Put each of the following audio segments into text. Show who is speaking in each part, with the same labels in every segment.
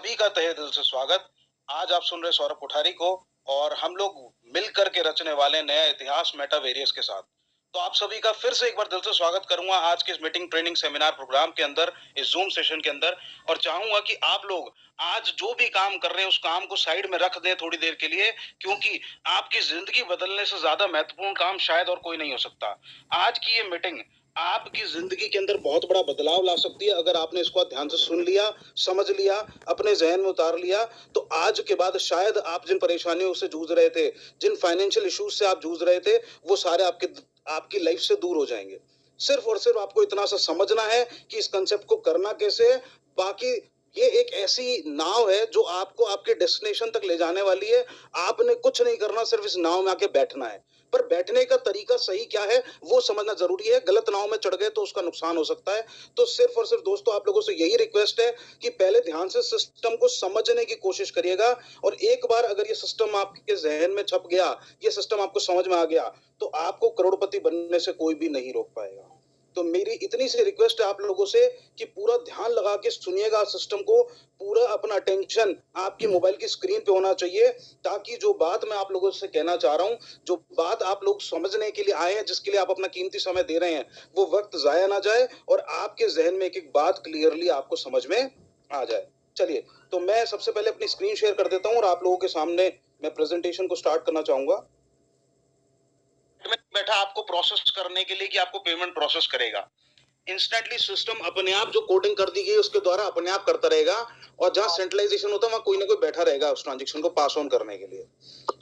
Speaker 1: सभी का तहे दिल से स्वागत। आज आप सुन रहे सौरभ कोठारी को और हम लोग मिल कर के रचने वाले नया इतिहास मेटावेरियस के साथ। तो आप सभी का फिर से एक बार दिल से स्वागत करूंगा आज के इस मीटिंग ट्रेनिंग सेमिनार प्रोग्राम के अंदर, इस जूम सेशन के अंदर। और चाहूंगा कि आप लोग आज जो भी काम कर रहे हैं उस काम को साइड में रख दें थोड़ी देर के लिए, क्योंकि आपकी जिंदगी बदलने से ज्यादा महत्वपूर्ण काम शायद और कोई नहीं हो सकता। आज की ये मीटिंग आपकी जिंदगी के अंदर बहुत बड़ा बदलाव ला सकती है अगर आपने इसको ध्यान से सुन लिया, समझ लिया, अपने जहन में उतार लिया। तो आज के बाद शायद आप जिन परेशानियों से जूझ रहे थे, जिन फाइनेंशियल इश्यूज से आप जूझ रहे थे, वो सारे आपकी लाइफ से दूर हो जाएंगे। सिर्फ और सिर्फ आपको इतना सा समझना है कि इस कंसेप्ट को करना कैसे है। बाकी ये एक ऐसी नाव है जो आपको आपके डेस्टिनेशन तक ले जाने वाली है। आपने कुछ नहीं करना, सिर्फ इस नाव में आके बैठना है। पर बैठने का तरीका सही क्या है वो समझना जरूरी है। गलत नाव में चढ़ गए तो उसका नुकसान हो सकता है। तो सिर्फ और सिर्फ दोस्तों आप लोगों से यही रिक्वेस्ट है कि पहले ध्यान से सिस्टम को समझने की कोशिश करिएगा। और एक बार अगर ये सिस्टम आपके जहन में छप गया, ये सिस्टम आपको समझ में आ गया, तो आपको करोड़पति बनने से कोई भी नहीं रोक पाएगा। तो मेरी इतनी सी रिक्वेस्ट है आप लोगों से कि पूरा ध्यान लगा के सुनिएगा सिस्टम को। पूरा अपना अटेंशन आपकी मोबाइल की स्क्रीन पे होना चाहिए, ताकि जो बात मैं आप लोगों से कहना चाह रहा हूँ, जो बात आप लोग समझने के लिए आए हैं, जिसके लिए आप अपना कीमती समय दे रहे हैं, वो वक्त जाया ना जाए और आपके जहन में एक एक बात क्लियरली आपको समझ में आ जाए। चलिए, तो मैं सबसे पहले अपनी स्क्रीन शेयर कर देता हूँ और आप लोगों के सामने मैं प्रेजेंटेशन को स्टार्ट करना चाहूंगा। बैठा आपको प्रोसेस करने के लिए कि आपको पेमेंट प्रोसेस करेगा। इंस्टेंटली सिस्टम अपने आप जो कोडिंग कर दी गई उसके द्वारा अपने आप करता रहेगा, और जहां सेंट्रलाइजेशन होता है वहां कोई ना कोई बैठा रहेगा उस ट्रांजेक्शन को पास ऑन करने के लिए।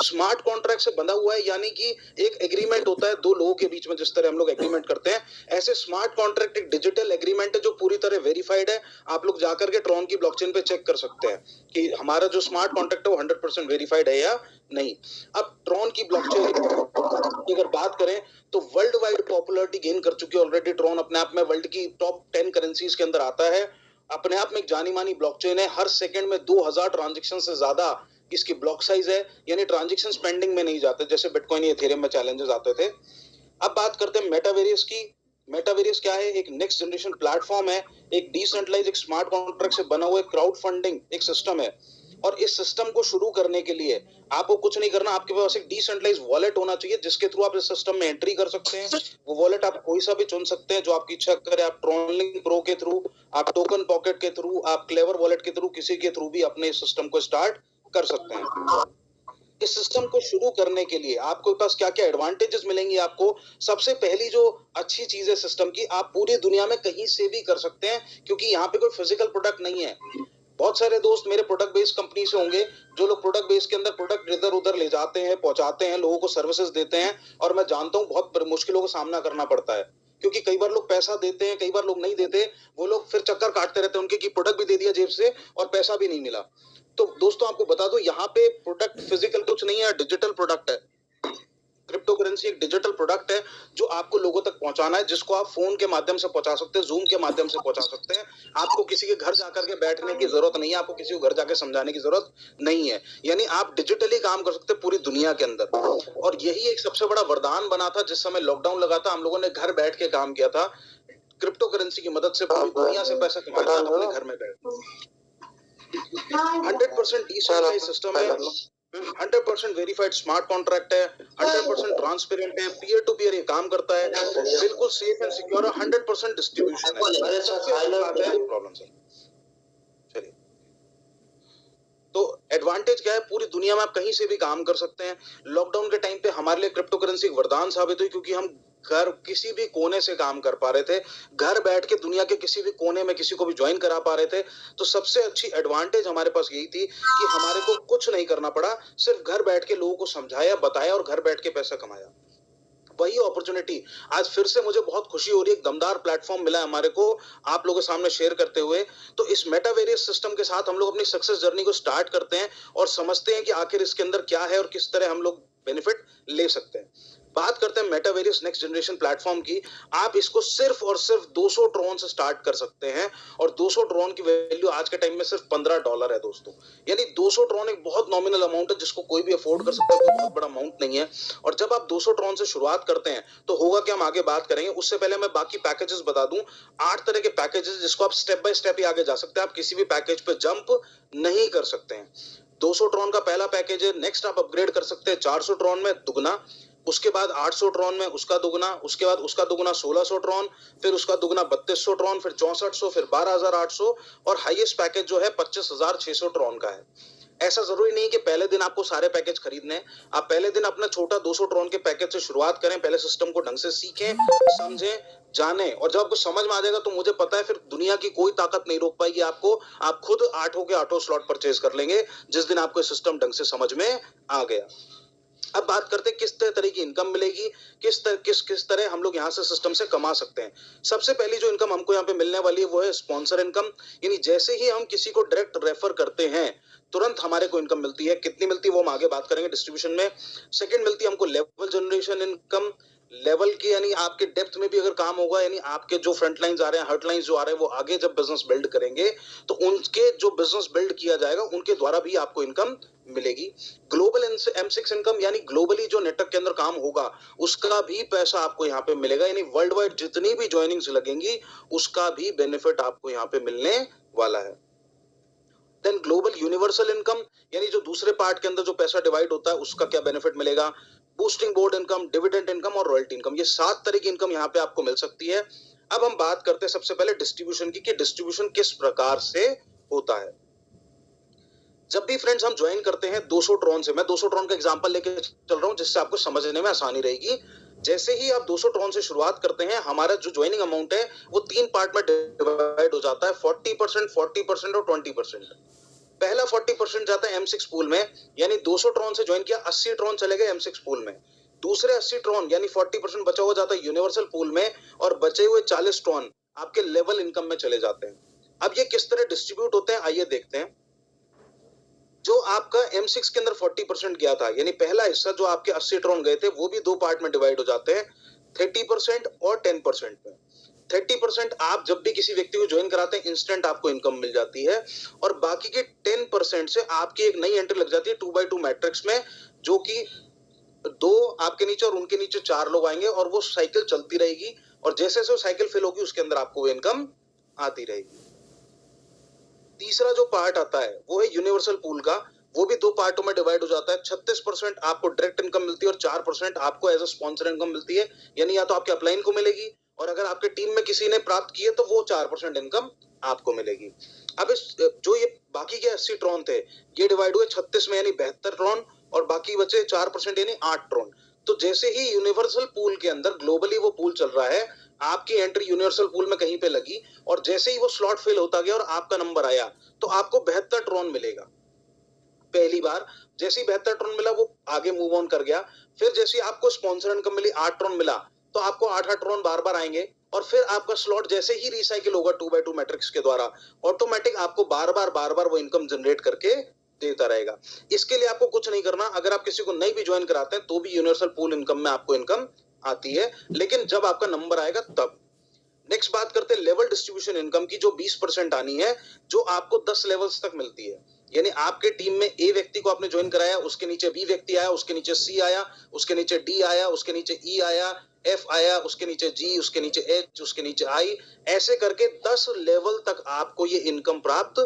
Speaker 1: स्मार्ट कॉन्ट्रैक्ट से बंधा हुआ है, यानी कि एक एग्रीमेंट होता है दो लोगों के बीच में। जिस तरह हम लोग एग्रीमेंट करते हैं, ऐसे स्मार्ट कॉन्ट्रैक्ट एक डिजिटल एग्रीमेंट है जो पूरी तरह वेरीफाइड है। आप लोग जाकर के ट्रॉन की ब्लॉकचेन पे चेक कर सकते हैं कि हमारा जो स्मार्ट कॉन्ट्रैक्ट है वो 100% वेरीफाइड है या नहीं। अब ट्रॉन की ब्लॉकचेन की अगर बात करें तो वर्ल्ड वाइड पॉपुलैरिटी गेन कर चुकी है ऑलरेडी। ट्रॉन अपने आप में वर्ल्ड की टॉप 10 करेंसीज के अंदर आता है। अपने आप में एक जानी मानी ब्लॉकचेन है। हर सेकंड में 2000 ट्रांजैक्शन से ज्यादा इसकी ब्लॉक साइज है, यानी ट्रांजैक्शन पेंडिंग में नहीं जाते जैसे बिटकॉइन या इथेरियम में चैलेंजेस आते थे। अब बात करते हैं मेटावेरियस की। मेटावेरियस क्या है? एक नेक्स्ट जनरेशन प्लेटफॉर्म है, एक डिसेंट्रलाइज, एक स्मार्ट कॉन्ट्रैक्ट से बना हुआ एक क्राउड फंडिंग एक सिस्टम है। और इस सिस्टम को शुरू करने के लिए आपको कुछ नहीं करना, आपके पास एक डिसेंट्रलाइज वॉलेट होना चाहिए जिसके थ्रू आप इस सिस्टम में एंट्री कर सकते हैं। वो वॉलेट आप कोई सा भी चुन सकते हैं जो आपकी इच्छा करे। आप ट्रॉनलिंक प्रो के थ्रू, आप टोकन पॉकेट के थ्रू, आप क्लेवर वॉलेट के थ्रू, किसी के थ्रू भी अपने सिस्टम को स्टार्ट कर सकते हैं। इस सिस्टम को शुरू करने के लिए आपके पास क्या क्या एडवांटेजेस मिलेंगे आपको? सबसे पहली जो अच्छी चीज है सिस्टम की, आप पूरी दुनिया में कहीं से भी कर सकते हैं, क्योंकि यहाँ पे कोई फिजिकल प्रोडक्ट नहीं है। बहुत सारे दोस्त मेरे प्रोडक्ट बेस्ड कंपनी से होंगे जो लोग प्रोडक्ट बेस के अंदर प्रोडक्ट इधर उधर ले जाते हैं, पहुंचाते हैं, लोगों को सर्विसेज देते हैं। और मैं जानता हूं बहुत मुश्किलों का सामना करना पड़ता है, क्योंकि कई बार लोग पैसा देते हैं, कई बार लोग नहीं देते। वो लोग फिर चक्कर काटते रहते हैं उनके कि प्रोडक्ट भी दे दिया जेब से और पैसा भी नहीं मिला। तो दोस्तों आपको बता दो, यहाँ पे प्रोडक्ट फिजिकल कुछ नहीं है, डिजिटल प्रोडक्ट है। क्रिप्टो करेंसी एक डिजिटल प्रोडक्ट है जो आपको लोगों तक पहुंचाना है, जिसको आप फोन के माध्यम से पहुंचा सकते हैं, जूम के माध्यम से पहुंचा सकते हैं। आपको किसी के घर जाकर के बैठने की जरूरत नहीं है, आपको किसी को घर जाकर समझाने की जरूरत नहीं है। यानी आप डिजिटली काम कर सकते हैं पूरी दुनिया के अंदर। और यही एक सबसे बड़ा वरदान बना था जिस समय लॉकडाउन लगा था। हम लोगों ने घर बैठ के काम किया था, क्रिप्टो करेंसी की मदद से पूरी दुनिया से पैसा कमाया था अपने घर में बैठ। 100% डिसेंट्रलाइज्ड सिस्टम है, 100% वेरीफाइड स्मार्ट कॉन्ट्रैक्ट है, 100% ट्रांसपेरेंट है, पीयर टू पीयर ये काम करता है, बिल्कुल सेफ एंड सिक्योर, 100% डिस्ट्रीब्यूशन है। प्रॉब्लम सर, चलिए। तो एडवांटेज क्या है? पूरी दुनिया में आप कहीं से भी काम कर सकते हैं। लॉकडाउन के टाइम पे हमारे लिए क्रिप्टो करेंसी एक वरदान साबित हुई, क्योंकि हम घर किसी भी कोने से काम कर पा रहे थे, घर बैठ के दुनिया के किसी भी कोने में किसी को भी ज्वाइन करा पा रहे थे। तो सबसे अच्छी एडवांटेज हमारे पास यही थी कि हमारे को कुछ नहीं करना पड़ा, सिर्फ घर बैठ के लोगों को समझाया, बताया और घर बैठ के पैसा कमाया। वही अपॉर्चुनिटी आज फिर से मुझे बहुत खुशी हो रही है, एक दमदार प्लेटफॉर्म मिला है हमारे को आप लोगों के सामने शेयर करते हुए। तो इस मेटावेरियस सिस्टम के साथ हम लोग अपनी सक्सेस जर्नी को स्टार्ट करते हैं और समझते हैं कि आखिर इसके अंदर क्या है और किस तरह हम लोग बेनिफिट ले सकते हैं। बात करते हैं मेटावेरियस नेक्स्ट जनरेशन प्लेटफॉर्म की। आप इसको सिर्फ और सिर्फ 200 ट्रॉन से स्टार्ट कर सकते हैं और 200 ट्रॉन की वैल्यू आज के टाइम में सिर्फ $15 है दोस्तों। यानी 200 ट्रॉन एक बहुत नॉमिनल अमाउंट है जिसको कोई भी अफोर्ड कर सकता है, कोई बहुत बड़ा अमाउंट नहीं है। और जब आप 200 ट्रॉन से शुरुआत करते हैं तो होगा कि हम आगे बात करेंगे। उससे पहले मैं बाकी पैकेजेस बता दूं। 8 तरह के पैकेजेस जिसको आप स्टेप बाय स्टेप ही आगे जा सकते हैं, आप किसी भी पैकेज पे जंप नहीं कर सकते हैं। 200 ट्रॉन का पहला पैकेज है। नेक्स्ट आप अपग्रेड कर सकते हैं 400 ट्रॉन में दुगना, उसके बाद 800 ट्रॉन में उसका दुगना, उसके बाद उसका दुगना 1600 ट्रॉन, फिर उसका दुगना 3200 ट्रॉन, फिर 6400, फिर 12800 और हाईएस्ट पैकेज जो है 25600 ट्रॉन का है। ऐसा जरूरी नहीं कि पहले दिन आपको सारे पैकेज खरीदने हैं। आप पहले दिन अपना छोटा 200 ट्रॉन के पैकेज से शुरुआत करें, पहले सिस्टम को ढंग से सीखें, समझें, जाने, और जब आपको समझ में आ जाएगा तो मुझे पता है फिर दुनिया की कोई ताकत नहीं रोक पाएगी आपको। आप खुद 8 के 8 स्लॉट परचेज कर लेंगे जिस दिन आपको सिस्टम ढंग से समझ में आ गया। अब बात करते हैं किस तरह की इनकम मिलेगी, किस तरह हम लोग यहाँ से सिस्टम से कमा सकते हैं। सबसे पहली जो इनकम हमको यहाँ पे मिलने वाली है वो है स्पॉन्सर इनकम। यानी जैसे ही हम किसी को डायरेक्ट रेफर करते हैं तुरंत हमारे को इनकम मिलती है। कितनी मिलती है वो हम आगे बात करेंगे डिस्ट्रीब्यूशन में। सेकंड मिलती है हमको लेवल जनरेशन इनकम। लेवल की यानी आपके डेप्थ में भी अगर काम होगा, यानी आपके जो फ्रंट लाइंस आ रहे हैं, हर्ट लाइंस जो आ रहे हैं, वो आगे जब बिजनेस बिल्ड करेंगे तो उनके जो बिजनेस बिल्ड किया जाएगा उनके द्वारा भी आपको इनकम मिलेगी। ग्लोबल M6 इनकम यानी ग्लोबली जो नेटवर्क के अंदर काम होगा उसका भी पैसा आपको यहाँ पे मिलेगा। यानी वर्ल्ड वाइड जितनी भी ज्वाइनिंग्स लगेंगी उसका भी बेनिफिट आपको यहाँ पे मिलने वाला है। देन ग्लोबल यूनिवर्सल इनकम यानी जो दूसरे पार्ट के अंदर जो पैसा डिवाइड होता है उसका क्या बेनिफिट मिलेगा। Boosting board income, dividend income और रॉयल्टी इनकम, ये 7 तरह की इनकम यहाँ पे आपको मिल सकती है। अब हम बात करते हैं सबसे पहले डिस्ट्रीब्यूशन की कि डिस्ट्रीब्यूशन किस प्रकार से होता है। जब भी फ्रेंड्स हम ज्वाइन करते हैं 200 ट्रॉन से, मैं 200 ट्रॉन का एग्जांपल लेके चल रहा हूं जिससे आपको समझने में आसानी रहेगी। जैसे ही आप 200 ट्रॉन से शुरुआत करते हैं हमारा जो ज्वाइनिंग अमाउंट है वो 3 पार्ट में डिवाइड हो जाता है, 40%, 40% और 20%। पहला 40% जाता है M6 पूल में, यानी 200 ट्रॉन से ज्वाइन किया, 80 ट्रॉन चले गए M6 पूल में। दूसरे 80 ट्रॉन यानी 40% बचा हुआ जाता है यूनिवर्सल पूल में और बचे हुए 40 ट्रॉन आपके लेवल इनकम में चले जाते हैं। अब ये किस तरह डिस्ट्रीब्यूट होते हैं आइए देखते हैं। जो आपका M6 के अंदर 40% गया था, यानी पहला हिस्सा जो आपके 80 ट्रॉन गए थे वो भी 2 पार्ट में डिवाइड हो जाते हैं, 30% और 10% में। 30% आप जब भी किसी व्यक्ति को ज्वाइन कराते हैं इंस्टेंट आपको इनकम मिल जाती है और बाकी के 10% से आपकी एक नई एंट्री लग जाती है 2x2 मैट्रिक्स में, जो कि 2 आपके नीचे और उनके नीचे 4 लोग आएंगे और वो साइकिल चलती रहेगी और जैसे जैसे वो साइकिल फिल होगी उसके अंदर आपको वो इनकम आती रहेगी। तीसरा जो पार्ट आता है वो है यूनिवर्सल पूल का, वो भी 2 पार्टों में डिवाइड हो जाता है। 36% आपको डायरेक्ट इनकम मिलती है और 4% आपको एज अ स्पॉन्सर इनकम मिलती है, यानी या तो आपके अपलाइन को मिलेगी और अगर आपके टीम में किसी ने प्राप्त की है तो वो 4% इनकम आपको मिलेगी। अब इस जो ये बाकी के 80 ट्रॉन थे ये डिवाइड हुए 36 में यानी 72 ट्रॉन और बाकी बचे 4% यानी 8 ट्रॉन। तो जैसे ही यूनिवर्सल पूल के अंदर ग्लोबली वो पूल चल रहा है, आपकी एंट्री यूनिवर्सल पूल में कहीं पे लगी और जैसे ही वो स्लॉट फिल होता गया और आपका नंबर आया तो आपको 72 ट्रॉन मिलेगा। पहली बार जैसे ही 72 ट्रॉन मिला वो आगे मूव ऑन कर गया, फिर जैसे ही आपको स्पॉन्सर इनकम मिली 8 ट्रॉन मिला तो आपको 8 ट्रॉन बार बार आएंगे और फिर आपका स्लॉट जैसे ही रिसाइकिल होगा 2x2 मैट्रिक्स के द्वारा ऑटोमेटिक आपको बार बार वो इनकम जनरेट करके देता रहेगा। इसके लिए आपको कुछ नहीं करना, अगर आप किसी को नहीं भी ज्वाइन कराते हैं तो भी यूनिवर्सल पूल इनकम में आपको इनकम आती है, लेकिन जब आपका नंबर आएगा तब। नेक्स्ट बात करते हैं लेवल डिस्ट्रीब्यूशन इनकम की, जो 20% आनी है, जो आपको 10 लेवल्स तक मिलती है। यानी आपके टीम में ए व्यक्ति को आपने ज्वाइन कराया, उसके नीचे बी व्यक्ति आया, उसके नीचे सी आया, उसके नीचे डी आया, उसके नीचे ई आया, एफ आया, उसके नीचे जी, उसके नीचे एच, उसके नीचे आई, ऐसे करके 10 लेवल तक आपको ये इनकम प्राप्त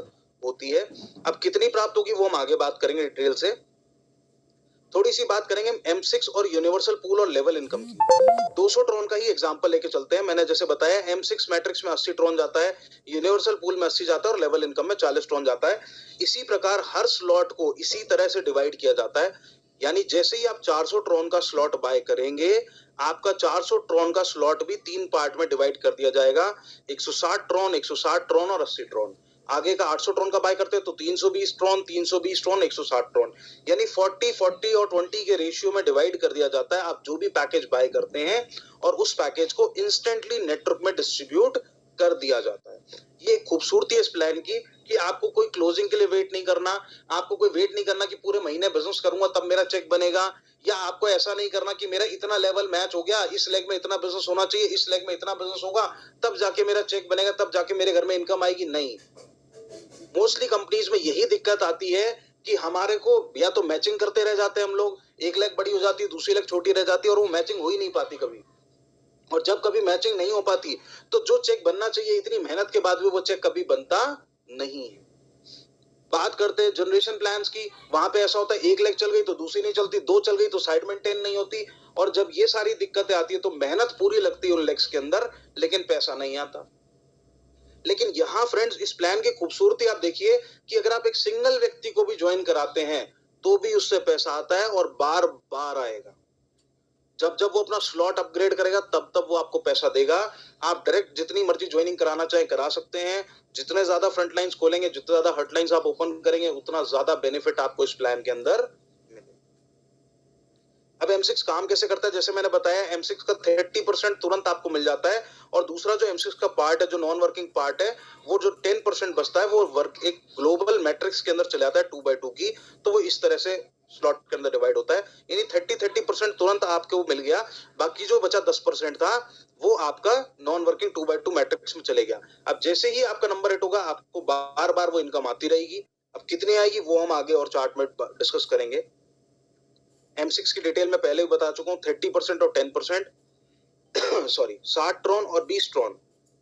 Speaker 1: होती है। अब कितनी प्राप्त होगी वो हम आगे बात करेंगे डिटेल से। थोड़ी सी बात करेंगे M6 और यूनिवर्सल पूल और लेवल इनकम की। 200 ट्रॉन का ही एग्जांपल लेके चलते हैं। मैंने जैसे बताया M6 मैट्रिक्स में 80 ट्रॉन जाता है, यूनिवर्सल पूल में 80 जाता है और लेवल इनकम में 40 ट्रॉन जाता है। इसी प्रकार हर स्लॉट को इसी तरह से डिवाइड किया जाता है, यानी जैसे ही आप 400 ट्रॉन का स्लॉट बाय करेंगे आपका 400 ट्रॉन का स्लॉट भी 3 पार्ट में डिवाइड कर दिया जाएगा, 160 ट्रॉन, 160 ट्रॉन और 80 ट्रॉन। आगे का 800 ट्रॉन का बाय करते हैं तो 320 ट्रॉन, 320 ट्रॉन, 160 ट्रॉन, यानी 40, 40 और 20 के रेशियो में डिवाइड कर दिया जाता है आप जो भी पैकेज बाय करते हैं और उस पैकेज को इंस्टेंटली नेटवर्क में डिस्ट्रीब्यूट कर दिया जाता है। ये खूबसूरती है इस प्लान की कि आपको कोई क्लोजिंग के लिए वेट नहीं करना, आपको कोई वेट नहीं करना कि पूरे महीने बिजनेस करूंगा तब मेरा चेक बनेगा, या आपको ऐसा नहीं करना कि मेरा इतना लेवल मैच हो गया, इस लेग में इतना बिजनेस होना चाहिए, इस लेग में इतना बिजनेस होगा, तब जाके मेरा चेक बनेगा, तब जाके मेरे घर में इनकम आएगी। नहीं, मोस्टली कंपनीज में यही दिक्कत आती है कि हमारे को या तो मैचिंग करते रह जाते हैं हम लोग, एक लेग बड़ी हो जाती है, दूसरी लेग छोटी रह जाती है और वो मैचिंग हो ही नहीं पाती कभी। और जब कभी मैचिंग नहीं हो पाती तो जो चेक बनना चाहिए इतनी मेहनत के बाद भी वो चेक कभी बनता नहीं है। बात करते हैं जनरेशन प्लान्स की, वहां पे ऐसा होता है एक लेग चल गई तो दूसरी नहीं चलती, दो चल गई तो साइड मेंटेन नहीं होती, और जब ये सारी दिक्कतें आती है तो मेहनत पूरी लगती है उन लेग्स के अंदर, लेकिन पैसा नहीं आता। लेकिन यहाँ फ्रेंड्स इस प्लान की खूबसूरती आप देखिए कि अगर आप एक सिंगल व्यक्ति को भी ज्वाइन कराते हैं तो भी उससे पैसा आता है और बार बार आएगा। जब जब वो अपना स्लॉट अपग्रेड करेगा तब तब वो आपको पैसा देगा। आप डायरेक्ट जितनी मर्जी ज्वाइनिंग कराना चाहे करा सकते हैं। जितने ज्यादा फ्रंट लाइन्स खोलेंगे, जितने ज्यादा हॉटलाइंस आप ओपन करेंगे, उतना ज्यादा बेनिफिट आपको इस प्लान के अंदर मिलेगा। अब M6 काम कैसे करता है, जैसे मैंने बताया M6 का 30% तुरंत आपको मिल जाता है, और दूसरा जो M6 का पार्ट है, जो नॉन वर्किंग पार्ट है, वो जो 10% बचता है वो वर्क एक ग्लोबल मैट्रिक्स के अंदर चले जाता है 2x2 की, तो वो इस तरह से स्लॉट के अंदर डिवाइड होता है। यानी 30% तुरंत आपको मिल गया, बाकी जो बचा 10% था वो आपका नॉन वर्किंग 2x2 मैट्रिक्स में चले गया। अब जैसे ही आपका नंबर हिट होगा आपको बार बार वो इनकम आती रहेगी। अब कितनी आएगी वो हम आगे और चार्ट में डिस्कस करेंगे। M6 की डिटेल में पहले भी बता चुका हूँ, 30% और 10%, सॉरी 60 ट्रॉन और 20 ट्रॉन,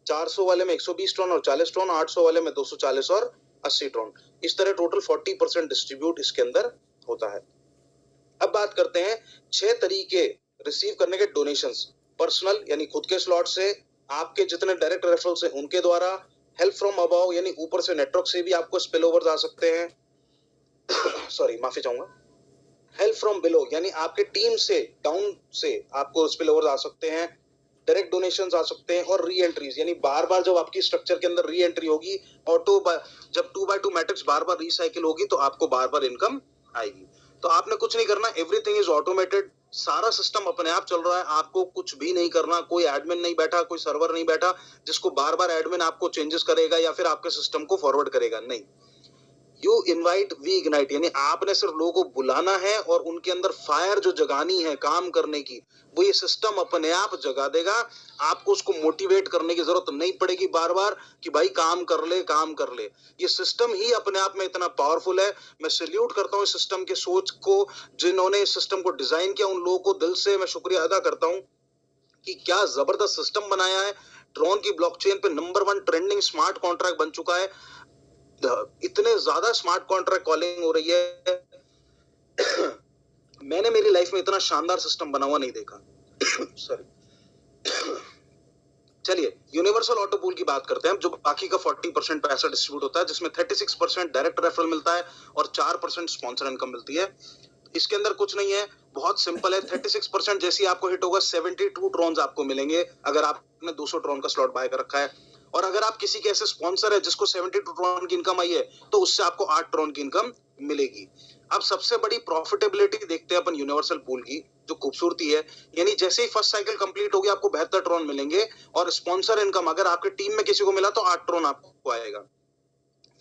Speaker 1: 400 वाले में 120 ट्रॉन और 40 ट्रॉन, 800 वाले में 240 और 80 ट्रॉन, इस तरह टोटल 40% डिस्ट्रीब्यूट इसके अंदर होता है। अब बात करते हैं 6 तरीके रिसीव करने के डोनेशंस। पर्सनल यानी खुद के स्लॉट से, आपके जितने डायरेक्ट रेफरल से उनके द्वारा, हेल्प फ्रॉम अबव यानी ऊपर से नेटवर्क से भी आपको स्पिल ओवर्स आ सकते हैं सॉरी माफी चाहूंगा, हेल्प फ्रॉम बिलो यानी आपके टीम से डाउन से आपको स्पिल ओवर आ सकते हैं, डायरेक्ट डोनेशंस आ सकते हैं, और री एंट्रीज यानी बार बार जब आपकी स्ट्रक्चर के अंदर री एंट्री होगी, जब 2x2 मैट्रिक्स बार बार रिसाइकिल होगी तो आपको बार बार इनकम आएगी। तो आपने कुछ नहीं करना, एवरीथिंग इज ऑटोमेटेड, सारा सिस्टम अपने आप चल रहा है, आपको कुछ भी नहीं करना, कोई एडमिन नहीं बैठा, कोई सर्वर नहीं बैठा जिसको बार बार एडमिन आपको चेंजेस करेगा या फिर आपके सिस्टम को फॉरवर्ड करेगा। नहीं, यू इनवाइट वी इग्नाइट यानी आपने सिर्फ लोगों को बुलाना है और उनके अंदर फायर जो जगानी है काम करने की, वो ये सिस्टम अपने आप जगा देगा। आपको उसको मोटिवेट करने की जरूरत नहीं पड़ेगी बार बार कि भाई काम कर ले काम कर ले, ये सिस्टम ही अपने आप में इतना पावरफुल है। मैं सैल्यूट करता हूँ इस सिस्टम के सोच को, जिन्होंने इस सिस्टम को डिजाइन किया, उन लोगों को दिल से मैं शुक्रिया अदा करता हूँ कि क्या जबरदस्त सिस्टम बनाया है। ट्रॉन की ब्लॉकचेन पे नंबर 1 ट्रेंडिंग स्मार्ट कॉन्ट्रैक्ट बन चुका है, इतने ज्यादा स्मार्ट कॉन्ट्रैक्ट कॉलिंग हो रही है मैंने मेरी लाइफ में इतना शानदार सिस्टम बना हुआ नहीं देखा सॉरी चलिए यूनिवर्सल ऑटो पूल की बात करते हैं, जो बाकी का 40% पैसा डिस्ट्रीब्यूट होता है, जिसमें 36% डायरेक्ट रेफरल मिलता है और 4% स्पॉन्सर इनकम मिलती है। इसके अंदर कुछ नहीं है, बहुत सिंपल है। 36% जैसे आपको हिट होगा 72 ट्रॉन्स आपको मिलेंगे अगर आपने 200 ट्रॉन का स्लॉट बाय कर रखा है, और अगर आप किसी के ऐसे स्पॉन्सर है जिसको 72 ट्रॉन की इनकम आई है तो उससे आपको 8 ट्रॉन की इनकम मिलेगी। अब सबसे बड़ी प्रॉफिटेबिलिटी देखते हैं अपन यूनिवर्सल पूल की, जो खूबसूरती है, यानी जैसे ही फर्स्ट साइकिल कंप्लीट होगी आपको 72 ट्रॉन मिलेंगे, और स्पॉन्सर इनकम अगर आपके टीम में किसी को मिला तो 8 ट्रॉन आपको आएगा।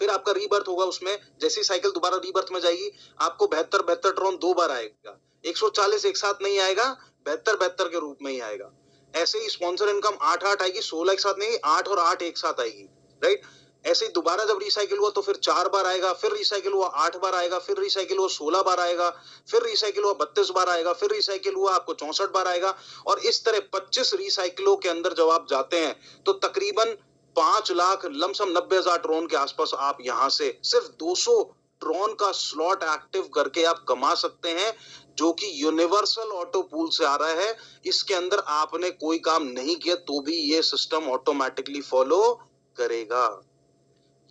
Speaker 1: फिर आपका रीबर्थ होगा, उसमें जैसी साइकिल दोबारा रीबर्थ में जाएगी आपको 72 ट्रॉन 2 बार आएगा, 140 एक साथ नहीं आएगा, 72 के रूप में ही आएगा। ऐसे ही स्पॉन्सर इनकम 8 आएगी, 16 एक साथ नहीं, 8 और 8 एक साथ आएगी, राइट। ऐसे ही दोबारा जब रिसाइकिल हुआ तो फिर 4 बार आएगा, फिर रिसाइकिल हुआ 8 बार आएगा, फिर रिसाइकिल हुआ 16 बार आएगा, फिर रिसाइकिल हुआ 32 बार आएगा, फिर रिसाइकिल हुआ आपको 64 बार आएगा, और इस तरह 25 रिसाइकिलों के अंदर जब आप जाते हैं तो तकरीबन 5 लाख लमसम 90,000 ट्रॉन के आसपास आप यहां से सिर्फ 200 ट्रॉन का स्लॉट एक्टिव करके आप कमा सकते हैं, जो कि यूनिवर्सल ऑटो पूल से आ रहा है। इसके अंदर आपने कोई काम नहीं किया तो भी ये सिस्टम ऑटोमेटिकली फॉलो करेगा।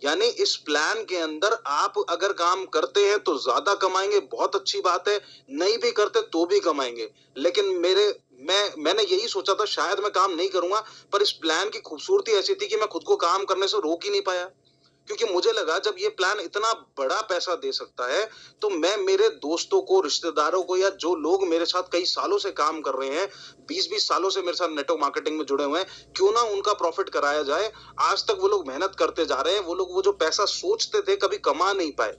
Speaker 1: यानी इस प्लान के अंदर आप अगर काम करते हैं तो ज्यादा कमाएंगे, बहुत अच्छी बात है, नहीं भी करते तो भी कमाएंगे। लेकिन मैंने यही सोचा था शायद मैं काम नहीं करूंगा, पर इस प्लान की खूबसूरती ऐसी थी कि मैं खुद को काम करने से रोक ही नहीं पाया। क्योंकि मुझे लगा जब ये प्लान इतना बड़ा पैसा दे सकता है, तो मैं मेरे दोस्तों को, रिश्तेदारों को, या जो लोग मेरे साथ कई सालों से काम कर रहे हैं, 20-20 सालों से मेरे साथ नेटवर्क मार्केटिंग में जुड़े हुए हैं, क्यों ना उनका प्रॉफिट कराया जाए। आज तक वो लोग मेहनत करते जा रहे हैं, वो लोग वो जो पैसा सोचते थे कभी कमा नहीं पाए,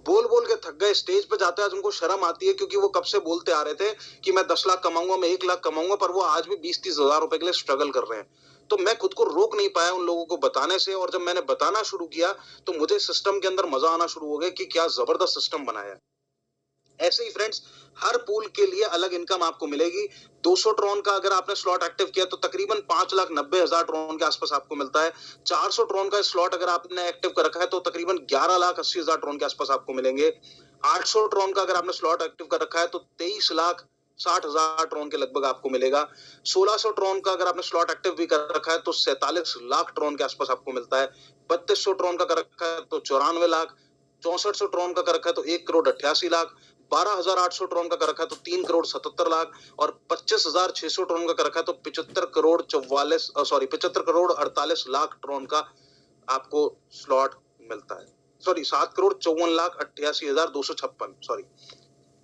Speaker 1: बोल बोल के थक गए, स्टेज पे जाते हैं आज उनको शर्म आती है, क्योंकि वो कब से बोलते आ रहे थे कि मैं 10 लाख कमाऊंगा, मैं 1 लाख कमाऊंगा, पर वो आज भी 20-30 हजार रुपए के लिए स्ट्रगल कर रहे हैं। तो मैं खुद को रोक नहीं पाया उन लोगों को बताने से, और जब मैंने बताना शुरू किया तो मुझे सिस्टम के अंदर मजा आना शुरू हो गया कि क्या जबरदस्त सिस्टम बनाया है। ऐसे ही फ्रेंड्स, हर पूल के लिए अलग इनकम आपको मिलेगी। 200 ट्रॉन का अगर आपने स्लॉट एक्टिव किया तो तकरीबन 5,90,000 ट्रॉन के आसपास आपको मिलता है। 400 ट्रॉन का स्लॉट अगर आपने एक्टिव कर रखा है तो तकरीबन 11,80,000 ट्रॉन के आसपास आपको मिलेंगे। 800 ट्रॉन का अगर आपने स्लॉट एक्टिव कर रखा है तो 23,60,000 ट्रॉन के लगभग आपको मिलेगा। 1600 ट्रॉन का अगर आपने स्लॉट एक्टिव भी कर रखा है तो 47 लाख ट्रॉन के आसपास आपको मिलता है। 3200 ट्रॉन का कर रखा है तो 94 लाख। 6400 ट्रॉन का कर रखा है तो 1,88,00,000। 12,800 ट्रॉन का कर रखा है तो 3,77,00,000 और 25,600 ट्रॉन का कर रखा है तो 75,48,00,000 ट्रॉन का आपको स्लॉट मिलता है। 7,54,88,256।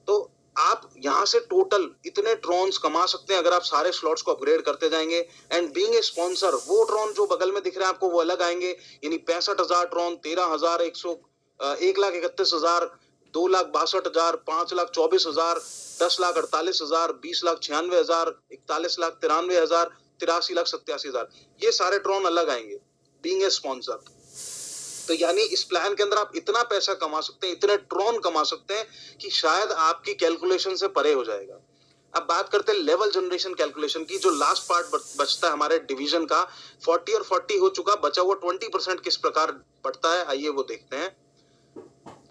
Speaker 1: तो आप यहां से टोटल इतने ट्रॉन्स कमा सकते हैं अगर आप सारे स्लॉट्स को अपग्रेड करते जाएंगे। एंड बीइंग ए स्पॉन्सर, वो ट्रॉन जो बगल में दिख रहे हैं आपको वो अलग आएंगे, यानी 65,000 ट्रॉन, 13,100, 1,31,000, 2,62,000, 5,24,000, 10,48,000, 20,96,000, 41,93,000, 83,87,000, ये सारे ट्रॉन अलग आएंगे बीइंग ए स्पॉन्सर। तो यानी इस प्लान के अंदर आप इतना पैसा कमा सकते हैं, इतने ट्रॉन कमा सकते हैं कि शायद आपकी कैलकुलेशन से परे हो जाएगा। अब बात करते हैं लेवल जनरेशन कैलकुलेशन की। जो लास्ट पार्ट बचता है हमारे डिवीजन का, 40 और 40 हो चुका, बचा हुआ 20% किस प्रकार बढ़ता है, आइए वो देखते हैं।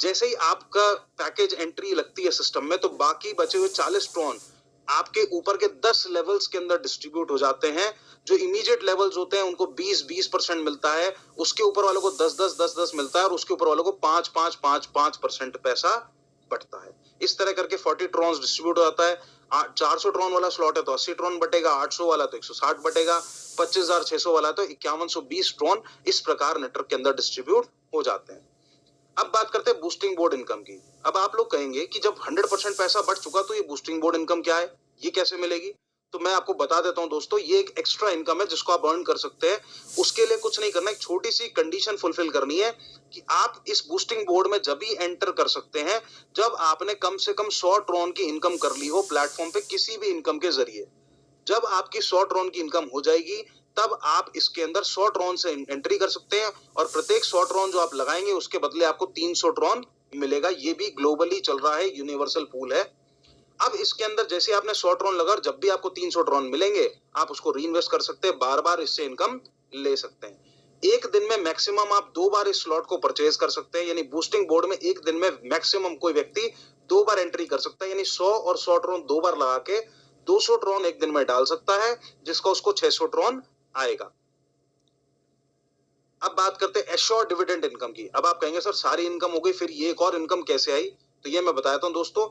Speaker 1: जैसे ही आपका पैकेज एंट्री लगती है सिस्टम में तो बाकी बचे हुए 40 ट्रॉन आपके ऊपर के 10 लेवल्स के अंदर डिस्ट्रीब्यूट हो जाते हैं। जो इमीडिएट लेवल्स होते हैं उनको 20% मिलता है, उसके ऊपर वालों को 10% मिलता है, और उसके ऊपर वालों को 5% पैसा बढ़ता है। इस तरह करके 40 ट्रॉन्स डिस्ट्रीब्यूट हो जाता है। 400 ट्रॉन वाला स्लॉट है तो 80 ट्रॉन बटेगा, 800 वाला तो 160 बटेगा, 25,600 वाला तो 5120 ट्रॉन इस प्रकार नेटवर्क के अंदर डिस्ट्रीब्यूट हो जाते हैं। अब बात करते हैं बूस्टिंग बोर्ड इनकम की। अब आप लोग कहेंगे कि जब 100% पैसा बढ़ चुका तो ये बूस्टिंग बोर्ड इनकम क्या है, ये कैसे मिलेगी? तो मैं आपको बता देता हूं दोस्तों, ये एक एक्स्ट्रा इनकम है जिसको आप अर्न कर सकते हैं। उसके लिए कुछ नहीं करना, एक छोटी सी कंडीशन फुलफिल करनी है कि आप इस बूस्टिंग बोर्ड में जब भी एंटर कर सकते हैं जब आपने कम से कम 100 ट्रॉन की इनकम कर ली हो प्लेटफॉर्म पे किसी भी इनकम के जरिए। जब आपकी 100 ट्रॉन की इनकम हो जाएगी तब आप इसके अंदर 100 ट्रॉन से एंट्री कर सकते हैं, और प्रत्येक 100 ट्रॉन जो आप लगाएंगे उसके बदले आपको 300 ट्रॉन मिलेगा। ये भी ग्लोबली चल रहा है, यूनिवर्सल पूल है। अब इसके अंदर जैसे आपने 100 ट्रॉन लगा, जब भी आपको 300 ट्रॉन मिलेंगे आप उसको रीइन्वेस्ट कर सकते हैं, बार बार इससे इनकम ले सकते हैं। एक दिन में मैक्सिमम आप 2 बार इस स्लॉट को परचेज कर सकते हैं, यानी बूस्टिंग बोर्ड में एक दिन में मैक्सिमम कोई व्यक्ति 2 बार एंट्री कर सकता है, यानी 100 और 100 ट्रॉन 2 बार लगा के 200 ट्रॉन एक दिन में डाल सकता है, जिसका उसको 600 ट्रॉन आएगा। अब बात करते हैं एश्योर्ड डिविडेंड इनकम की। अब आप कहेंगे सर सारी इनकम हो गई, फिर ये एक और इनकम कैसे आई? तो ये मैं बताता हूं दोस्तों,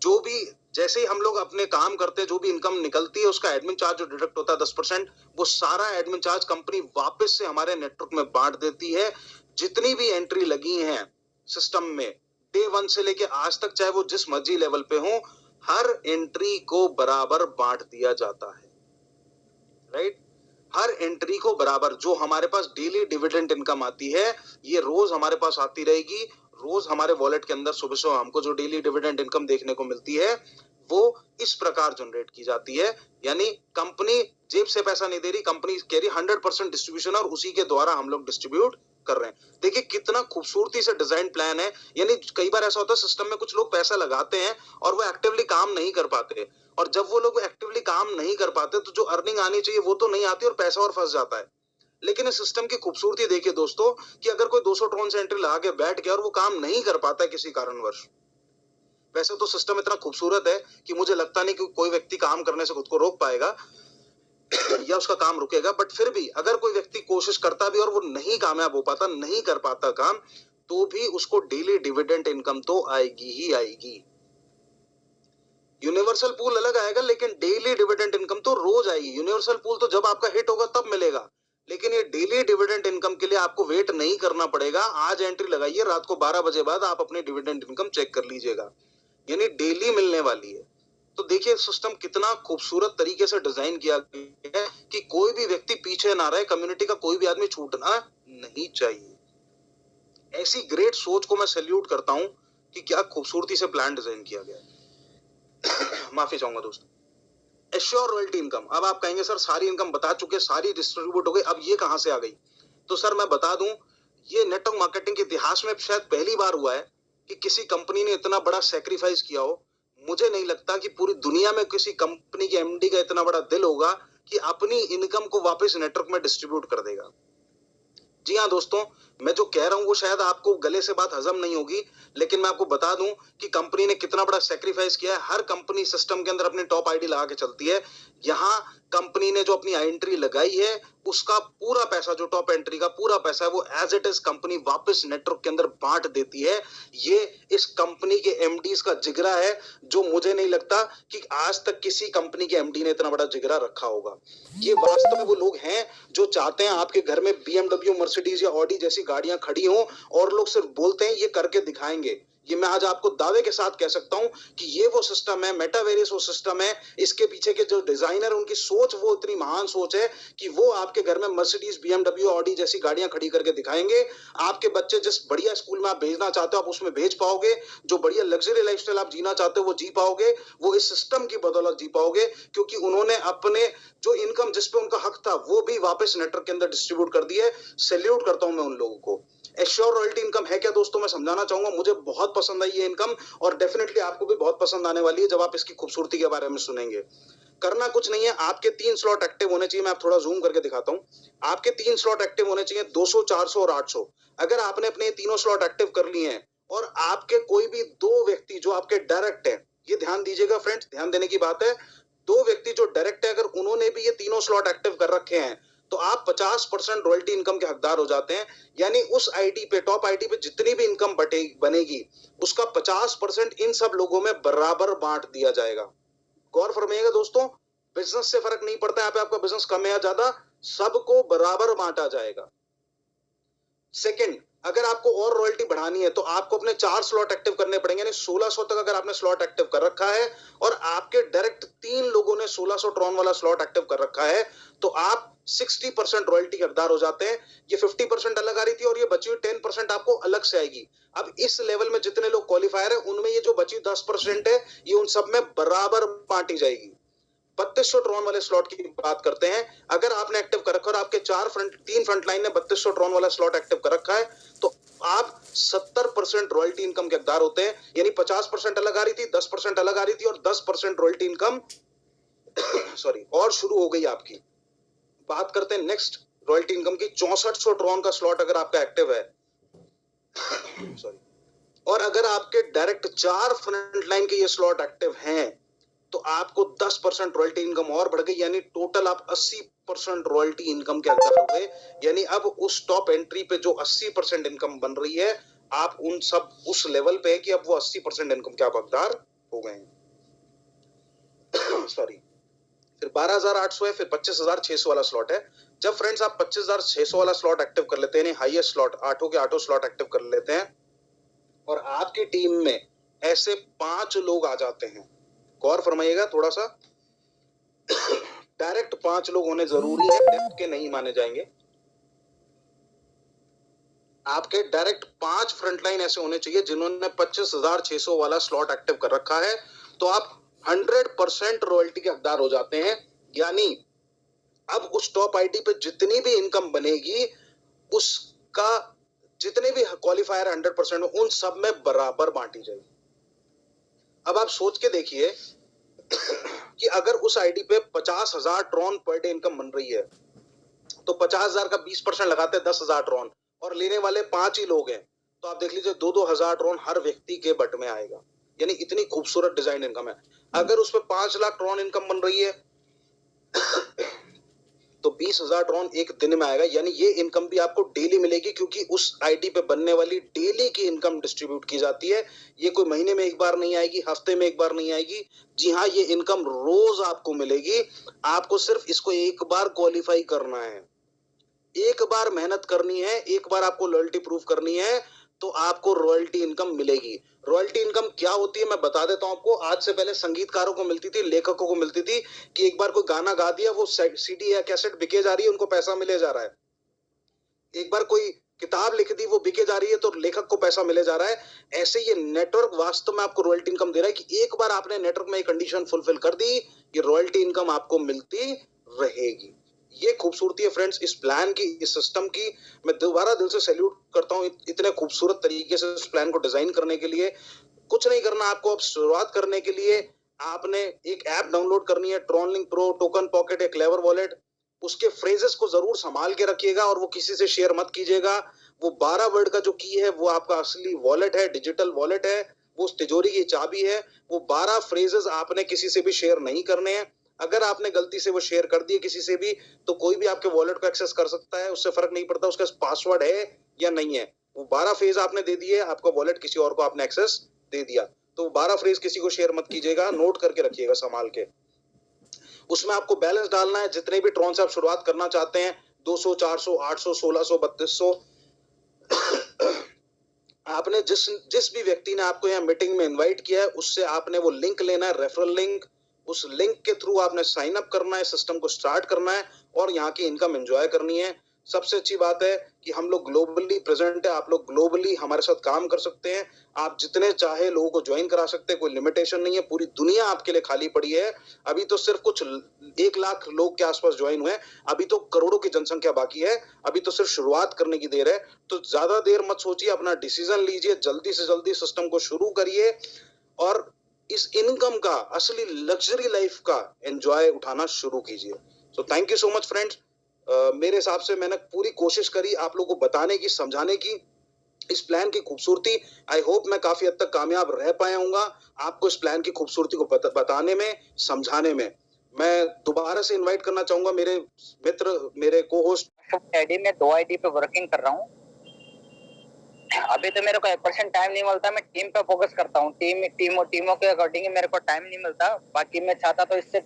Speaker 1: जो भी जैसे ही हम लोग अपने काम करते हैं जो भी इनकम निकलती है उसका एडमिन चार्ज जो डिडक्ट होता है 10%, वो सारा एडमिन चार्ज कंपनी वापस से हमारे नेटवर्क में बांट देती है। जितनी भी एंट्री लगी हैं सिस्टम में डे 1 से लेके आज तक, चाहे वो जिस मर्जी लेवल पे हो, हर एंट्री को बराबर बांट दिया जाता है। राइट, हर एंट्री को बराबर। जो हमारे पास डेली डिविडेंड इनकम आती है ये रोज हमारे पास आती रहेगी। रोज हमारे वॉलेट के अंदर सुबह सुबह हमको जो डेली डिविडेंड इनकम देखने को मिलती है वो इस प्रकार जनरेट की जाती है। यानी कंपनी जेब से पैसा नहीं दे रही, कंपनी कह रही 100% डिस्ट्रीब्यूशन, और उसी के द्वारा हम लोग डिस्ट्रीब्यूट कर रहे हैं। देखिए कितना खूबसूरती से डिजाइन प्लान है। यानी कई बार ऐसा होता है सिस्टम में कुछ लोग पैसा लगाते हैं और वो एक्टिवली काम नहीं कर पाते, और जब वो लोग एक्टिवली काम नहीं कर पाते तो जो अर्निंग आनी चाहिए वो तो नहीं आती और पैसा और फंस जाता है। लेकिन इस सिस्टम की खूबसूरती देखिए दोस्तों कि अगर कोई 200 ट्रॉन से एंट्री लगा के बैठ गया और वो काम नहीं कर पाता है किसी कारणवश, वैसे तो सिस्टम इतना खूबसूरत है कि मुझे लगता नहीं कि कोई व्यक्ति काम करने से खुद को रोक पाएगा या उसका काम रुकेगा, बट फिर भी अगर कोई व्यक्ति कोशिश करता भी और वो नहीं कामयाब हो पाता, नहीं कर पाता काम, तो भी उसको डेली डिविडेंड इनकम तो आएगी ही आएगी। यूनिवर्सल पूल अलग आएगा लेकिन डेली डिविडेंड इनकम तो रोज आएगी। यूनिवर्सल पूल तो जब आपका हिट होगा तब मिलेगा, लेकिन ये डेली डिविडेंड इनकम के लिए आपको वेट नहीं करना पड़ेगा। आज एंट्री लगाइए, रात को 12 बजे बाद आप अपनी डिविडेंड इनकम चेक कर लीजिएगा, यानी डेली मिलने वाली है। तो देखिए सिस्टम कितना खूबसूरत तरीके से डिजाइन किया गया है कि कोई भी व्यक्ति पीछे ना रहे, कम्युनिटी का कोई भी आदमी छूटना नहीं चाहिए। ऐसी ग्रेट सोच को मैं सैल्यूट करता हूं कि क्या खूबसूरती से प्लान डिजाइन किया गया है। माफी चाहूंगा दोस्तों। एश्योर रॉयल्टी इनकम, अब आप कहेंगे सर सारी इनकम बता चुके, सारी डिस्ट्रीब्यूट हो गई, अब ये कहां से आ गई? तो सर मैं बता दूं, ये नेटवर्क मार्केटिंग के इतिहास में शायद पहली बार हुआ है कि किसी कंपनी ने इतना बड़ा सैक्रिफाइस किया हो। मुझे नहीं लगता कि पूरी दुनिया में किसी कंपनी के एमडी का इतना बड़ा दिल होगा कि अपनी इनकम को वापस नेटवर्क में डिस्ट्रीब्यूट कर देगा। जी हाँ दोस्तों, मैं जो कह रहा हूं वो शायद आपको गले से बात हजम नहीं होगी, लेकिन मैं आपको बता दूं कि कंपनी ने कितना बड़ा सैक्रिफाइस किया है। हर कंपनी सिस्टम के अंदर अपनी टॉप आईडी लगा के चलती है। यहाँ कंपनी ने जो अपनी एंट्री लगाई है उसका पूरा पैसा, जो टॉप एंट्री का पूरा पैसा है, वो एज इट इज कंपनी वापस नेटवर्क के अंदर बांट देती है। ये इस कंपनी के एमडीज का जिगरा है, जो मुझे नहीं लगता कि आज तक किसी कंपनी के एमडी ने इतना बड़ा जिगरा रखा होगा। ये वास्तव में वो लोग हैं जो चाहते हैं आपके घर में बीएमडब्ल्यू, मर्सिडीज या ऑडी जैसी गाड़ियां खड़ी हों और लोग सिर्फ बोलते हैं ये करके दिखाएंगे। ये मैं आज आपको दावे के साथ कह सकता हूं कि ये वो सिस्टम है, मेटावेरियस वो सिस्टम है। इसके पीछे के जो डिजाइनर, उनकी सोच वो इतनी महान सोच है कि वो आपके घर में मर्सिडीज, बीएमडब्ल्यू, ऑडी जैसी गाड़ियां खड़ी करके दिखाएंगे। आपके बच्चे जिस बढ़िया स्कूल में आप भेजना चाहते हो आप उसमें भेज पाओगे, जो बढ़िया लग्जरी लाइफस्टाइल आप जीना चाहते हो वो जी पाओगे, वो इस सिस्टम की बदौलत जी पाओगे, क्योंकि उन्होंने अपने जो इनकम जिस पे उनका हक था वो भी वापस नेटवर्क के अंदर डिस्ट्रीब्यूट कर दी है। सैल्यूट करता हूं मैं उन लोगों को। एश्योर रॉयल्टी इनकम है क्या दोस्तों, मैं समझाना चाहूंगा। मुझे बहुत पसंद आई ये इनकम और डेफिनेटली आपको भी बहुत पसंद आने वाली है जब आप इसकी खूबसूरती के बारे में सुनेंगे। करना कुछ नहीं है, आपके 3 स्लॉट एक्टिव होने चाहिए। मैं आप थोड़ा जूम करके दिखाता हूं। आपके 3 स्लॉट एक्टिव होने चाहिए, 200, 400 और 800। अगर आपने अपने तीनों स्लॉट एक्टिव कर लिए हैं और आपके कोई भी 2 व्यक्ति जो आपके डायरेक्ट है, ये ध्यान दीजिएगा फ्रेंड्स, ध्यान देने की बात है, 2 व्यक्ति जो डायरेक्ट है अगर उन्होंने भी ये तीनों स्लॉट एक्टिव कर रखे हैं तो आप 50% रॉयल्टी इनकम के हकदार हो जाते हैं। यानी उस आईडी पे, टॉप आईडी पे जितनी भी इनकम बनेगी उसका 50% इन सब लोगों में बराबर बांट दिया जाएगा। गौर फरमाइएगा दोस्तों, बिजनेस से फर्क नहीं पड़ता यहाँ पे आपका बिजनेस कम है या ज्यादा, सबको बराबर बांटा जाएगा। सेकंड, अगर आपको और रॉयल्टी बढ़ानी है तो आपको अपने 4 स्लॉट एक्टिव करने पड़ेंगे, यानी 1600 तक अगर आपने स्लॉट एक्टिव कर रखा है और आपके डायरेक्ट 3 लोगों ने 1600 ट्रॉन वाला स्लॉट एक्टिव कर रखा है तो आप 60% रॉयल्टी के हकदार हो जाते हैं। ये 50% अलग आ रही थी और ये बची हुई 10% आपको अलग से आएगी। अब इस लेवल में जितने लोग क्वालिफायर है उनमें ये जो बची 10% है ये उन सब में बराबर बांटी जाएगी। 3200 ट्रॉन वाले स्लॉट की बात करते हैं। अगर आपने एक्टिव कर रखा और आपके 3 फ्रंटलाइन ने 3200 ट्रॉन वाला स्लॉट एक्टिव कर रखा है तो आप 70% रॉयल्टी इनकम के हकदार होते हैं। यानी 50% अलग आ रही थी, 10% अलग आ रही थी और 10% रॉयल्टी इनकम सॉरी और शुरू हो गई आपकी। बात करते हैं नेक्स्ट रॉयल्टी इनकम की। 6400 ट्रॉन का स्लॉट अगर आपका एक्टिव है सॉरी, और अगर आपके डायरेक्ट 4 फ्रंटलाइन के ये स्लॉट एक्टिव हैं तो आपको 10% रॉयल्टी इनकम और बढ़ गई, यानी टोटल आप 80% रॉयल्टी इनकम के हकदार हो गए। यानी अब उस टॉप एंट्री पे जो 80% इनकम बन रही है आप उन सब उस लेवल पे है कि अब वो 80% इनकम के आप हकदार हो गए हैं। सॉरी, फिर 12800 है, फिर 25600 वाला स्लॉट है। जब फ्रेंड्स आप 25600 वाला स्लॉट एक्टिव कर लेते हैं, हाईएस्ट स्लॉट 8 के 8 स्लॉट एक्टिव कर लेते हैं और आपकी टीम में ऐसे 5 लोग आ जाते हैं। गौर फरमाइएगा थोड़ा सा, डायरेक्ट 5 लोग होने जरूरी है, डेप्थ के नहीं माने जाएंगे। आपके डायरेक्ट 5 फ्रंटलाइन ऐसे होने चाहिए जिन्होंने 25600 वाला स्लॉट एक्टिव कर रखा है तो आप 100% रॉयल्टी के हकदार हो जाते हैं। यानी अब उस टॉप आईडी पे जितनी भी इनकम बनेगी उसका जितने भी क्वालिफायर 100% उन सब में बराबर बांटी जाएगी। अब आप सोच के देखिए कि अगर उस आईडी पे 50,000 ट्रॉन पर डे इनकम बन रही है तो 50,000 का 20% लगाते हैं 10,000 ट्रॉन और लेने वाले 5 ही लोग हैं तो आप देख लीजिए 2-2 हजार ट्रॉन हर व्यक्ति के बट में आएगा। यानी इतनी खूबसूरत डिजाइन इनकम है। अगर उस पे 5 लाख ट्रॉन इनकम बन रही है तो 20,000 ट्रॉन एक दिन में आएगा। यानी ये इनकम भी आपको डेली मिलेगी क्योंकि उस आईडी पे बनने वाली डेली की इनकम डिस्ट्रीब्यूट की जाती है। ये कोई महीने में एक बार नहीं आएगी, हफ्ते में एक बार नहीं आएगी। जी हाँ, ये इनकम रोज आपको मिलेगी। आपको सिर्फ इसको एक बार क्वालिफाई करना है। एक बार मेहनत करनी है, एक बार आपको लॉयल्टी प्रूव करनी है, तो आपको रॉयल्टी इनकम मिलेगी। रॉयल्टी इनकम क्या होती है मैं बता देता हूँ आपको। आज से पहले संगीतकारों को मिलती थी, लेखकों को मिलती थी कि एक बार कोई गाना गा दिया, वो सीडी या कैसेट बिके जा रही है, उनको पैसा मिले जा रहा है। एक बार कोई किताब लिख दी, वो बिके जा रही है, तो लेखक को पैसा मिले जा रहा है। ऐसे ये नेटवर्क वास्तव में आपको रॉयल्टी इनकम दे रहा है कि एक बार आपने नेटवर्क में एक कंडीशन फुलफिल कर दी, ये रॉयल्टी इनकम आपको मिलती रहेगी। ये खूबसूरती है फ्रेंड्स इस प्लान की, इस सिस्टम की। मैं दोबारा दिल से सैल्यूट करता हूँ इतने खूबसूरत तरीके से इस प्लान को डिजाइन करने के लिए। कुछ नहीं करना आपको, अब शुरुआत करने के लिए आपने एक ऐप डाउनलोड करनी है, ट्रॉनलिंक प्रो, टोकन पॉकेट, एक क्लेवर वॉलेट। उसके फ्रेजेस को जरूर संभाल के रखिएगा और वो किसी से शेयर मत कीजिएगा। वो 12 वर्ड का जो की है वो आपका असली वॉलेट है, डिजिटल वॉलेट है, वो उस तिजोरी की चाबी है। वो 12 फ्रेजेस आपने किसी से भी शेयर नहीं करने हैं। अगर आपने गलती से वो शेयर कर दिए किसी से भी, तो कोई भी आपके वॉलेट को एक्सेस कर सकता है, उससे फर्क नहीं पड़ता उसका पासवर्ड है या नहीं है। वो 12 फ्रेज आपने दे दिए, आपका वॉलेट किसी और को आपने एक्सेस दे दिया, तो 12 फ्रेज किसी को शेयर मत कीजिएगा, नोट करके रखिएगा संभाल के। उसमें आपको बैलेंस डालना है, जितने भी ट्रॉन से आप शुरुआत करना चाहते हैं, 200, 400, 800, 1600, 3200। आपने जिस भी व्यक्ति ने आपको यहाँ मीटिंग में इनवाइट किया है, उससे आपने वो लिंक लेना है, रेफरल लिंक। उस लिंक के थ्रू आपने साइन अप करना है, सिस्टम को स्टार्ट करना है और यहाँ की इनकम एंजॉय करनी है। सबसे अच्छी बात है कि हम लोग ग्लोबली प्रेजेंट है, आप लोग ग्लोबली हमारे साथ काम कर सकते हैं। आप जितने चाहे लोगों को ज्वाइन करा सकते हैं, कोई लिमिटेशन नहीं है। पूरी दुनिया आपके लिए खाली पड़ी है। अभी तो सिर्फ कुछ 1 लाख लोग के आसपास ज्वाइन हुए, अभी तो करोड़ों की जनसंख्या बाकी है। अभी तो सिर्फ शुरुआत करने की देर है। तो ज्यादा देर मत सोचिए, अपना डिसीजन लीजिए, जल्दी से जल्दी सिस्टम को शुरू करिए और इस इनकम का, असली लग्जरी लाइफ का एंजॉय उठाना शुरू कीजिए। So thank you so much friends. मेरे हिसाब से मैंने पूरी कोशिश करी आप लोगों को बताने की, समझाने की, इस प्लान की खूबसूरती। आई होप मैं काफी हद तक कामयाब रह पाया हूँगा आपको इस प्लान की खूबसूरती को बताने में, समझाने में। मैं दोबारा से इनवाइट करना चाहूंगा मेरे मित्र, मेरे को होस्ट।
Speaker 2: आईडी में 2 आईडी पे वर्किंग कर रहा हूँ। अभी तो मेरे को 1% टाइम नहीं मिलता, मैं टीम पे फोकस करता हूँ। टीमों के अकॉर्डिंग मेरे को टाइम नहीं मिलता। बाकी मैं चाहता तो इससे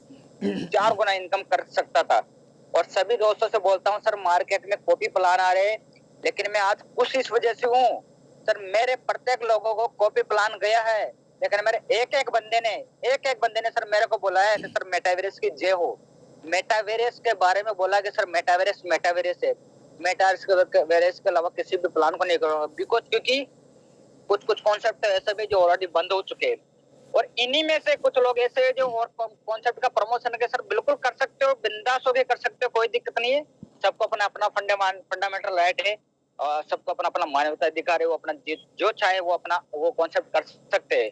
Speaker 2: 4 गुना इनकम कर सकता था। और सभी दोस्तों से बोलता हूँ सर मार्केट में कॉपी प्लान आ रहे, लेकिन मैं आज खुश इस वजह से हूँ सर, मेरे प्रत्येक लोगों को कॉपी प्लान गया है, लेकिन मेरे एक एक बंदे ने सर मेरे को बोला है कि सर मेटावेरियस की जय हो। मेटावेरियस के बारे में बोला कि सर मेटावेरियस है, मेटावेरियस के अलावा किसी भी प्लान को नहीं करो, बिकॉज क्योंकि कुछ कॉन्सेप्ट ऐसे भी जो ऑलरेडी बंद हो चुके हैं। और इन्हीं में से कुछ लोग ऐसे जो और कॉन्सेप्ट का प्रमोशन के सर बिल्कुल कर सकते हो, बिंदास होके कर सकते हो, कोई दिक्कत नहीं है। सबको अपना अपना फंडामेंटल राइट है और सबको अपना अपना मानवता अधिकार है, वो अपना जो चाहे वो अपना वो कॉन्सेप्ट कर सकते हैं।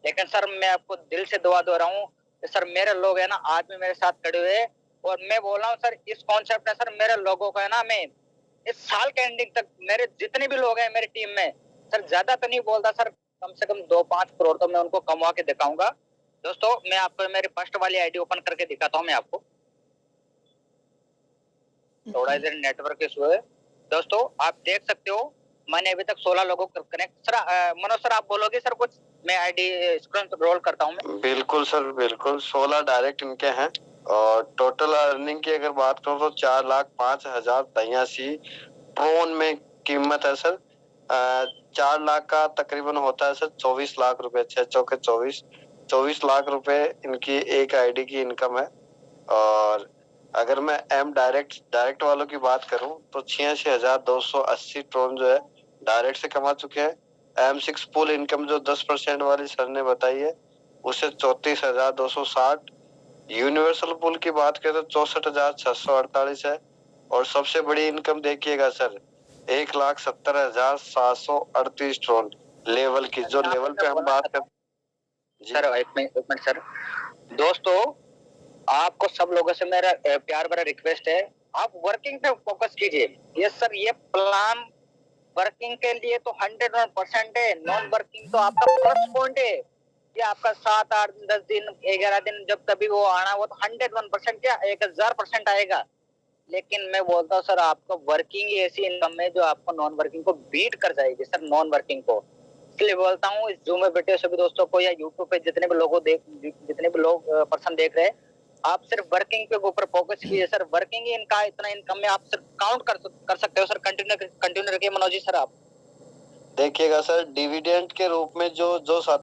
Speaker 2: लेकिन सर मैं आपको दिल से दुआ दे रहा हूँ कि सर मेरे लोग है ना आज भी मेरे साथ खड़े हुए, और मैं बोल रहा हूँ सर इस कॉन्सेप्ट में सर मेरे लोगों को है ना, मैं इस साल के एंडिंग तक मेरे जितने भी लोग हैं मेरी टीम में, सर ज्यादा तो नहीं बोलता सर, कम से कम 2-5 करोड़ तो मैं उनको कमवा के दिखाऊंगा। दोस्तों मैं आपको मेरी फर्स्ट वाली आईडी ओपन करके दिखाता हूँ मैं आपको। थोड़ा इधर नेटवर्क इशू है। दोस्तों आप देख सकते हो मैंने अभी तक 16 लोगों को कनेक्ट। सर मनोज सर आप बोलोगे सर कुछ? मैं आईडी स्क्रॉल रोल करता हूँ मैं।
Speaker 3: बिल्कुल सर बिल्कुल, 16 डायरेक्ट इनके हैं और टोटल अर्निंग की अगर बात करूँ तो 4,05,083 ट्रोन में कीमत है सर। 4 लाख का तकरीबन होता है सर 24 लाख रुपए, 6 चौके 24 लाख रुपए इनकी एक आईडी की इनकम है। और अगर मैं एम डायरेक्ट वालों की बात करूं तो 86,280 ट्रोन जो है डायरेक्ट से कमा चुके हैं। M6 पुल इनकम जो 10% वाली सर ने बताई है उसे 34,260। यूनिवर्सल पुल की बात करें तो 64,648 है। और सबसे बड़ी इनकम देखिएगा सर 1,70,738 ट्रोन लेवल की, जो लेवल पे हम बात कर
Speaker 2: सर। एक मिनट सर। दोस्तों आपको सब लोगों से मेरा प्यार भरा रिक्वेस्ट है, आप वर्किंग पे फोकस कीजिए। यस सर, ये प्लान वर्किंग के लिए तो 101% है, नॉन वर्किंग तो आपका प्लस पॉइंट है। ये आपका 7, 8, 10 दिन, 11 दिन जब कभी वो आना वो तो 101% क्या 1000% आएगा। लेकिन मैं बोलता हूँ सर आपको वर्किंग ऐसी इनकम है जो आपको नॉन वर्किंग को बीट कर जाएगी सर, नॉन वर्किंग को। इसलिए बोलता हूँ इस जूम में बैठे सभी दोस्तों को या यूट्यूब पे जितने भी लोग पर्सन देख रहे हैं, आप सिर्फ वर्किंग के ऊपर फोकस कीजिए सर। वर्किंग ही इनका इतना इनकम में आप सिर्फ काउंट कर सकते हो सर। कंटिन्यू रखिए मनोज जी सर आप।
Speaker 3: देखिएगा सर, डिविडेंड के रूप में जो जो